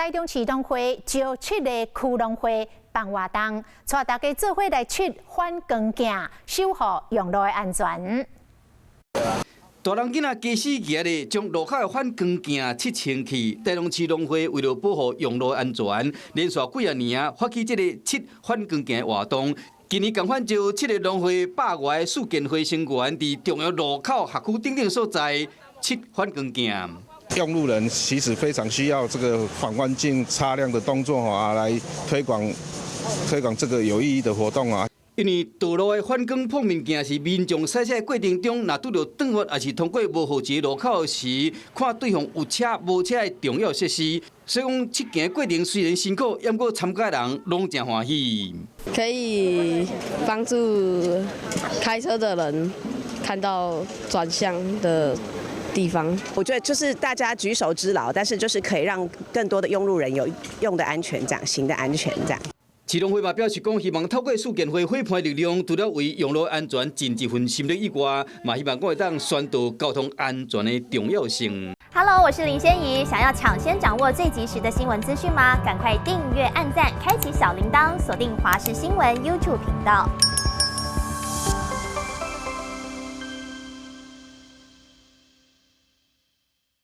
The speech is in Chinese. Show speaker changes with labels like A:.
A: 台中市农会招7个区农会办活动，带大家做伙来出反光镜，守护用路的安全。
B: 大人囡仔加死日的将路口的反光镜切清去。台中市农会为了保护用路安全，连续几年发起这个切反光镜的活动。今年共款招7个农会100外的树建会成员，伫重要路口、辖区等所在切反光镜。
C: 用路人其实非常需要这个反光镜擦亮的动作来推广这个有意义的活动啊。
B: 因为道路的反光碰面镜是民众驶车的过程中，若拄到转弯，还是通过无号志路口时，看对方有车无车的重要设施。所以讲，切镜的过程虽然辛苦，不过参加人拢真欢喜。
D: 可以帮助开车的人看到转向的地方。
E: 我觉得就是大家举手之劳，但是就是可以让更多的用路人有用的安全，这样行的安全这样。
B: 市农会嘛表示讲，希望透过树建会伙伴力量，除了为用路安全尽一份心力以外，嘛希望我会当宣导交通安全的重要性。
F: Hello， 我是林仙怡，想要抢先掌握最及时的新闻资讯吗？赶快订阅、按赞、开启小铃铛，锁定华视新闻 YouTube 频道。